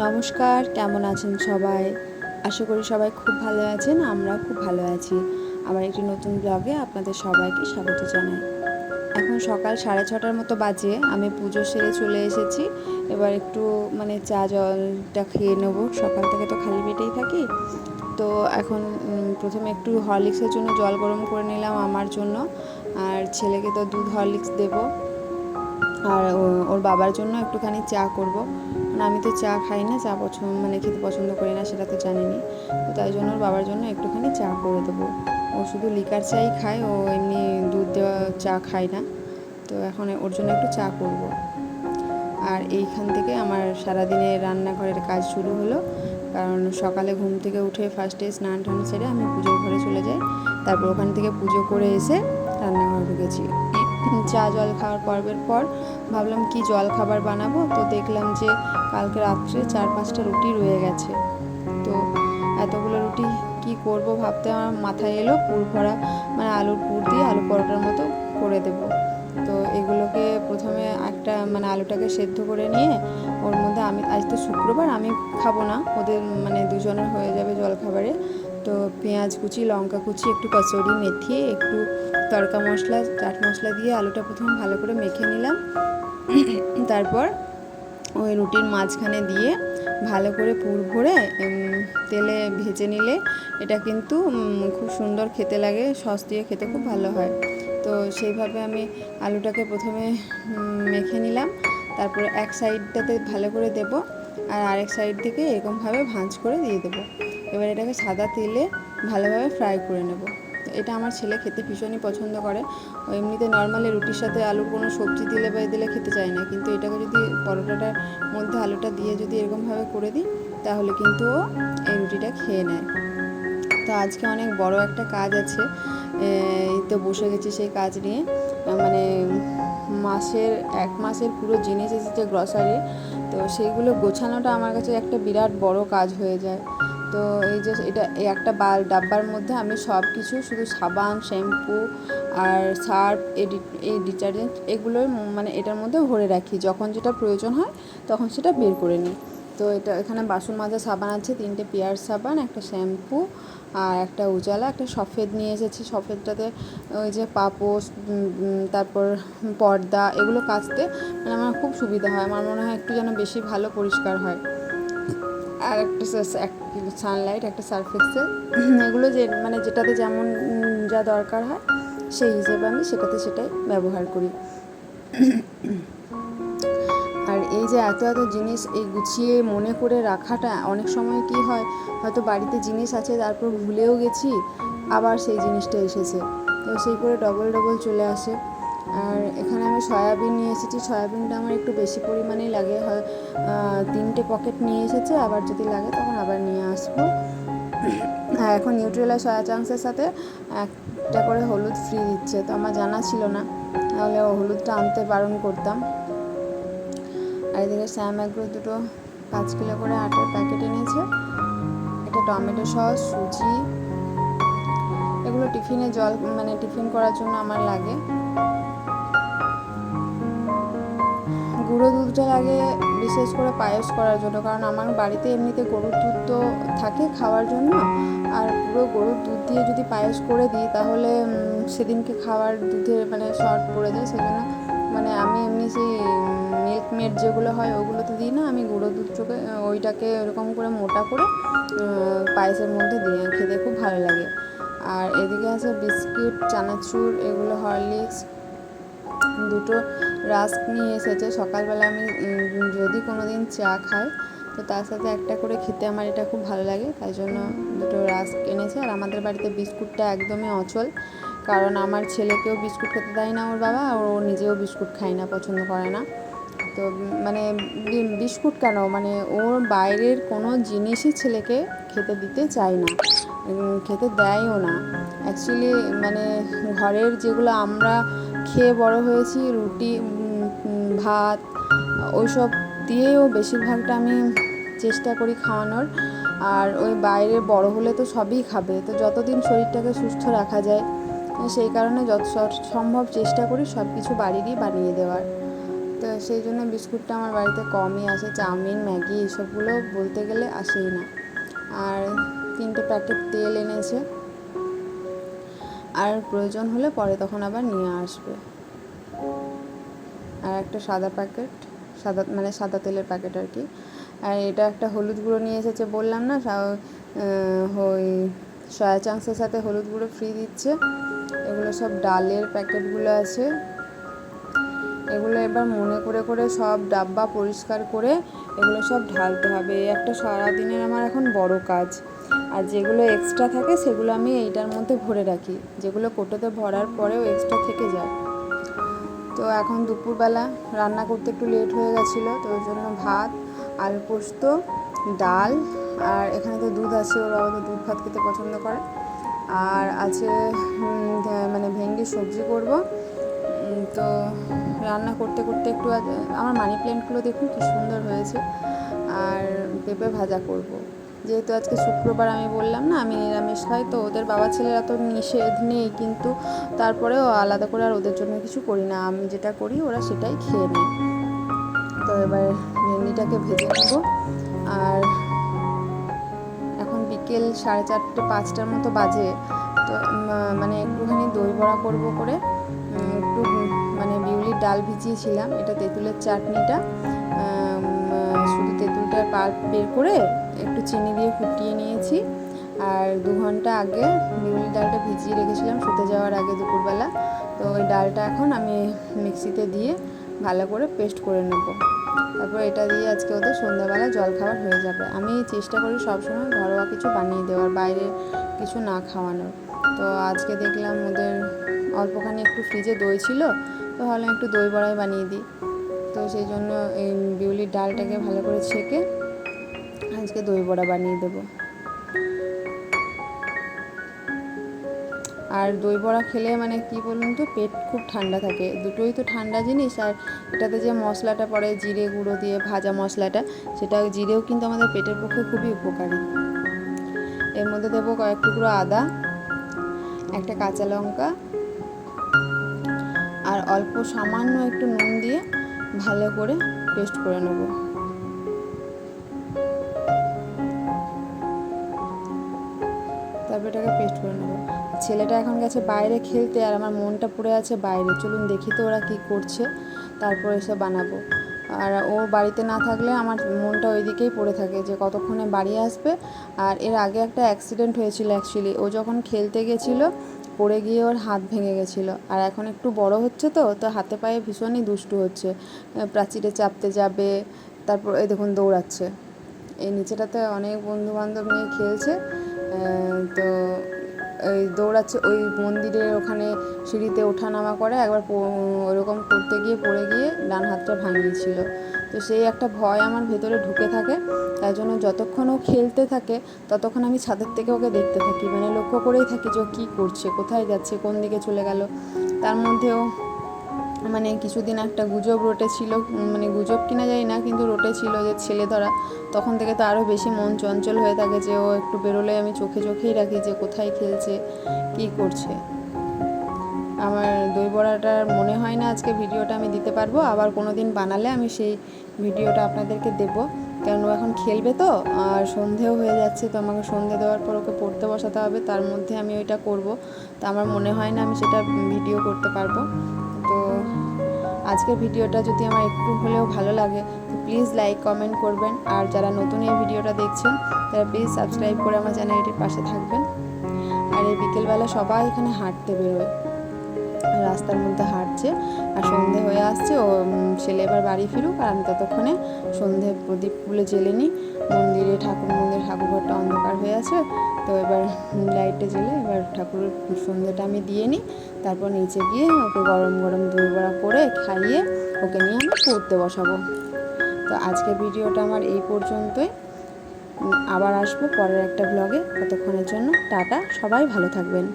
নমস্কার, কেমন আছেন সবাই? আশা করি সবাই খুব ভালো আছেন। আমরা খুব ভালো আছি। আমার একটি নতুন ব্লগে আপনাদের সবাইকে স্বাগত জানাই। এখন সকাল 6:30টার মতো বাজে। আমি পুজো সেরে চলে এসেছি। এবার একটু চা জলটা খেয়ে নেবো। সকাল থেকে তো খালি পেটেই থাকি। তো এখন প্রথমে একটু হরলিক্সের জন্য জল গরম করে নিলাম আমার জন্য। আর ছেলেকে তো দুধ হরলিক্স দেবো। আর ওর বাবার জন্য একটুখানি চা করব। আমি তো চা খাই না, চা খেতে পছন্দ করি না, সেটা তো জানিনি। তো তাই জন্য ওর বাবার জন্য একটুখানি চা করে দেবো। ও শুধু লিকার চাই খায়, ও এমনি দুধ দেওয়া চা খায় না। তো এখন ওর জন্য একটু চা করব। আর এইখান থেকে আমার সারাদিনে রান্নাঘরের কাজ শুরু হলো। কারণ সকালে ঘুম থেকে উঠে ফার্স্টে স্নান টান সেরে আমি পুজোর ঘরে চলে যাই। তারপর ওখান থেকে পুজো করে এসে রান্নাঘরে ঢুকেছি। চা জল খাওয়ার পর্বের পর ভাবলাম কি জল খাবার বানাবো। তো দেখলাম যে কালকে রাত্রে 4-5টা রুটি রয়ে গেছে। তো এতগুলো রুটি কি করব ভাবতে আমার মাথায় এলো পুর ভরা আলুর পুর দিয়ে আলু পরোটার মতো করে দেব। তো এগুলোকে প্রথমে একটা আলুটাকে সেদ্ধ করে নিয়ে ওর মধ্যে আমি আজ তো শুক্রবার, আমি খাবো না, ওদের দুজনের হয়ে যাবে জলখাবারে। তো পেঁয়াজ কুচি, লঙ্কা কুচি, একটু কচুরি মেথি, একটু তড়কা মশলা, চাট মশলা দিয়ে আলুটা প্রথমে ভালো করে মেখে নিলাম। তারপর ওই রুটির মাঝখানে দিয়ে ভালো করে পুর ভরে তেলে ভেজে নিলে এটা কিন্তু খুব সুন্দর খেতে লাগে, সস দিয়ে খেতে খুব ভালো হয়। তো সেইভাবে আমি আলুটাকে প্রথমে মেখে নিলাম। তারপরে এক সাইডটাতে ভালো করে দেব, আর আরেক সাইড থেকে এরকমভাবে ভাঁজ করে দিয়ে দেবো। এবার এটাকে সাদা তেলে ভালোভাবে ফ্রাই করে নেব। এটা আমার ছেলে খেতে ভীষণই পছন্দ করে। ও এমনিতে নর্মালি রুটির সাথে আলুর কোনো সবজি দিলে বা দিলে খেতে চায় না, কিন্তু এটাকে যদি পরোটাটার মধ্যে আলুটা দিয়ে যদি এরকমভাবে করে দিই তাহলে কিন্তু ও এই রুটিটা খেয়ে নেয়। তো আজকে অনেক বড় একটা কাজ আছে, এই তো বসে গেছি সেই কাজ নিয়ে। এক মাসের পুরো জিনিস এসেছে গ্রসারি। তো সেইগুলো গোছানোটা আমার কাছে একটা বিরাট বড় কাজ হয়ে যায়। তো এই যে এই একটা ডাব্বার মধ্যে আমি সব কিছু, শুধু সাবান, শ্যাম্পু আর সার্ফ, এই ডিটারজেন্ট এগুলো এটার মধ্যে ভরে রাখি। যখন যেটা প্রয়োজন হয় তখন সেটা বের করে নিই। তো এখানে বাসন মাজা সাবান আছে, 3টে পিয়ার সাবান, একটা শ্যাম্পু আর একটা উজালা, একটা সফেদ নিয়ে এসেছি। সফেদটাতে ওই যে পাপোশ, তারপর পর্দা এগুলো কাচতে আমার খুব সুবিধা হয়। আমার মনে হয় একটু যেন বেশি ভালো পরিষ্কার হয়। আর একটা সানলাইট, একটা সার্ফ এক্সেল, এগুলো যেটাতে যেমন যা দরকার হয় সেই হিসেবে আমি সেটাই ব্যবহার করি। আর এই যে এত জিনিস এই গুছিয়ে মনে করে রাখাটা, অনেক সময় কি হয়, হয়তো বাড়িতে জিনিস আছে তারপর ভুলেও গেছি, আবার সেই জিনিসটা এসেছে, তো সেই করে ডবল চলে আসে। আর এখানে আমি সয়াবিন নিয়ে এসেছি। সয়াবিনটা আমার একটু বেশি পরিমাণেই লাগে, হয় 3টে পকেট নিয়ে এসেছে, আবার যদি লাগে তখন আবার নিয়ে আসবো। আর এখন নিউট্রেলা সয়া চাংসের সাথে একটা করে হলুদ ফ্রি দিচ্ছে, তো আমার জানা ছিল না, তাহলে হলুদটা আনতে বারণ করতাম। আর এদিকে স্যাম অ্যাগ্রো 5 কিলো করে আটার প্যাকেট এনেছে। এটা টমেটো সস, সুজি, এগুলো টিফিনে টিফিন করার জন্য আমার লাগে। গুঁড়ো দুধটা লাগে বিশেষ করে পায়েস করার জন্য, কারণ আমার বাড়িতে এমনিতে গরুর দুধ তো থাকে খাওয়ার জন্য। আর পুরো গরুর দুধ দিয়ে যদি পায়েস করে দিই তাহলে সেদিনকে খাওয়ার দুধের শর্ট পড়ে যায়। সেজন্য আমি এমনি সেই মিল্কমেড যেগুলো হয় ওগুলোতে দিই না, আমি গুঁড়ো ওইটাকে এরকম করে মোটা করে পায়েসের মধ্যে দিয়ে খেতে খুব ভালো লাগে। আর এদিকে আছে বিস্কিট, চানাচুর, এগুলো হরলিক্স, 2টো রাস্ক নিয়ে এসেছে। সকালবেলা আমি যদি কোনো দিন চা খাই তো তার সাথে একটা করে খেতে আমার এটা খুব ভালো লাগে, তাই জন্য 2টো রাস্ক এনেছে। আর আমাদের বাড়িতে বিস্কুটটা একদমই অচল, কারণ আমার ছেলেকেও বিস্কুট খেতে দেয় না ওর বাবা, আর ও নিজেও বিস্কুট খায় না, পছন্দ করে না। তো বিস্কুট কেন, ওর বাইরের কোনো জিনিসই ছেলেকে খেতে দিতে চায় না, খেতে দেয়ও না। অ্যাকচুয়ালি ঘরের যেগুলো আমরা খেয়ে বড় হয়েছি, রুটি, ভাত, ওইসব দিয়েও বেশিরভাগটা আমি চেষ্টা করি খাওয়ানোর। আর ওই বাইরে বড় হলে তো সবই খাবে, তো যতদিন শরীরটাকে সুস্থ রাখা যায় সেই কারণে যত সম্ভব চেষ্টা করি সব কিছু বাড়িরই বানিয়ে দেওয়ার। তো সেই জন্য বিস্কুটটা আমার বাড়িতে কমই আসে, চাউমিন ম্যাগি এইসবগুলো বলতে গেলে আসেই না। আর 3টে প্যাকেট তেল এনেছে, আর প্রয়োজন হলে পরে তখন আবার নিয়ে আসবে। আর একটা সাদা প্যাকেট, সাদা তেলের প্যাকেট আর কি। আর এটা একটা হলুদ গুঁড়ো নিয়ে এসেছে, বললাম না ওই সয়া চাংসের সাথে হলুদ গুঁড়ো ফ্রি দিচ্ছে। এগুলো সব ডালের প্যাকেটগুলো আছে, এগুলো এবার মনে করে করে সব ডাব্বা পরিষ্কার করে এগুলো সব ঢালতে হবে। একটা সারাদিনের আমার এখন বড় কাজ। আর যেগুলো এক্সট্রা থাকে সেগুলো আমি এইটার মধ্যে ভরে রাখি, যেগুলো কোটোতে ভরার পরেও এক্সট্রা থেকে যায়। তো এখন দুপুরবেলা রান্না করতে একটু লেট হয়ে গেছিলো, তো ওই জন্য ভাত, আলু পোস্ত, ডাল, আর এখানে তো দুধ আছে, ওর বাবা তো দুধ ভাত খেতে পছন্দ করে। আর আছে ভেন্ডির সবজি করব। তো রান্না করতে করতে একটু আমার মানি প্ল্যান্টগুলো দেখুন কী সুন্দর হয়েছে। আর পেঁপে ভাজা করব। যেহেতু আজকে শুক্রবার, আমি বললাম না আমি নিরামিষ খাই, তো ওদের বাবা ছেলেরা তো নিষেধ নেই, কিন্তু তারপরেও আলাদা করে আর ওদের জন্য কিছু করি না, আমি যেটা করি ওরা সেটাই খেয়ে নেয়। তো এবার ভেন্ডিটাকে ভেজে নেব। আর এখন বিকেল 4:30 5টার মতো বাজে। তো একটুখানি দই বড়া করব করে একটু বিউলির ডাল ভিজিয়েছিলাম। এটা তেঁতুলের চাটনিটা, শুধু তেঁতুলটার পাল্প বের করে একটু চিনি দিয়ে ফুটিয়ে নিয়েছি। আর 2 ঘন্টা আগে বিউলির ডালটা ভিজিয়ে রেখেছিলাম শুতে যাওয়ার আগে দুপুরবেলা। তো ওই ডালটা এখন আমি মিক্সিতে দিয়ে ভালো করে পেস্ট করে নেব। তারপর এটা দিয়ে আজকে ওদের সন্ধ্যাবেলা জলখাবার হয়ে যাবে। আমি চেষ্টা করি সবসময় ঘরোয়া কিছু বানিয়ে দেওয়ার, বাইরে কিছু না খাওয়ানোর। তো আজকে দেখলাম ওদের অল্পখানি একটু ফ্রিজে দই ছিল, তো ভাবলাম একটু দই বড়াই বানিয়ে দিই। তো সেই জন্য এই বিউলির ডালটাকে ভালো করে ছেঁকে আজকে দই বড়া বানিয়ে দেবো। আর দই বড়া খেলে কি বলুন তো, পেট খুব ঠান্ডা থাকে। দুটোই তো ঠান্ডা জিনিস। আর এটাতে যে মশলাটা পড়ে জিরে গুঁড়ো দিয়ে ভাজা মশলাটা, সেটা জিরেও কিন্তু আমাদের পেটের পক্ষে খুবই উপকারী। এর মধ্যে দেবো কয়েক টুকরো আদা, একটা কাঁচা লঙ্কা, আর অল্প সামান্য একটু নুন দিয়ে ভালো করে পেস্ট করে নেব। তারপর এটাকে পেস্ট করে নেব। ছেলেটা এখন গেছে বাইরে খেলতে, আর আমার মনটা পড়ে আছে বাইরে। চলুন দেখি তো ওরা কী করছে, তারপর এসে বানাবো। আর ও বাড়িতে না থাকলে আমার মনটা ওই দিকেই পড়ে থাকে যে কতক্ষণে বাড়ি আসবে। আর এর আগে একটা অ্যাক্সিডেন্ট হয়েছিল অ্যাকচুয়ালি। ও যখন খেলতে গেছিলো পড়ে গিয়ে ওর হাত ভেঙে গেছিলো। আর এখন একটু বড় হচ্ছে, তো হাতে পায়ে ভীষণই দুষ্টু হচ্ছে। প্রাচীরে চাপতে যাবে, তারপর এই দেখুন দৌড়াচ্ছে। এই নিচেটাতে অনেক বন্ধুবান্ধব নিয়ে খেলছে, তো ওই দৌড়াচ্ছে। ওই মন্দিরের ওখানে সিঁড়িতে ওঠা নামা করে, একবার ওরকম করতে গিয়ে পড়ে গিয়ে ডান হাতটা ভাঙিয়েছিল। তো সেই একটা ভয় আমার ভেতরে ঢুকে থাকে। তাই জন্য যতক্ষণ ও খেলতে থাকে ততক্ষণ আমি ছাদের থেকে ওকে দেখতে থাকি, লক্ষ্য করেই থাকি যে ও কী করছে, কোথায় যাচ্ছে, কোন দিকে চলে গেল। তার মধ্যেও কিছুদিন একটা গুজব রটেছিল, গুজব কিনা জানি না, কিন্তু রটেছিল যে ছেলে ধরা। তখন থেকে তো আরও বেশি মন চঞ্চল হয়ে থাকে যে ও একটু বেরোলে আমি চোখেই রাখি যে কোথায় খেলছে, কী করছে। আমার দই বড়াটার মনে হয় না আজকে ভিডিওটা আমি দিতে পারবো। আবার কোনো দিন বানালে আমি সেই ভিডিওটা আপনাদেরকে দেবো, কারণ ও এখন খেলবে তো। আর সন্ধেও হয়ে যাচ্ছে, তো আমাকে সন্ধে দেওয়ার পর ওকে পড়তে বসাতে হবে, তার মধ্যে আমি ওইটা করব। তো আমার মনে হয় না আমি সেটা ভিডিও করতে পারবো। তো আজকের ভিডিওটা যদি আমার একটু হলেও ভালো লাগে তো প্লিজ লাইক কমেন্ট করবেন। আর যারা নতুন এই ভিডিওটা দেখছেন তারা প্লিজ সাবস্ক্রাইব করে আমার চ্যানেলটির পাশে থাকবেন। আর এই বিকেলবেলা সবাই এখানে হাঁটতে বেরোয়, রাস্তার মধ্যে হাঁটছে। আর সন্ধে হয়ে আসছে, ও ছেলে এবার বাড়ি ফিরুক, আর আমি ততক্ষণে সন্ধে প্রদীপগুলো জ্বেলে নিই। মন্দিরের ঠাকুরঘরটা অন্ধকার হয়ে আছে, তো এবার লাইটটা জ্বেলে এবার ঠাকুরের সন্ধেটা আমি দিয়ে নিই। তারপর নিচে গিয়ে ওকে গরম গরম দই বড়া করে খাইয়ে ওকে নিয়ে আমি পড়তে বসাবো। তো আজকের ভিডিওটা আমার এই পর্যন্তই। আবার আসবো পরের একটা ব্লগে। ততক্ষণের জন্য টাটা, সবাই ভালো থাকবেন।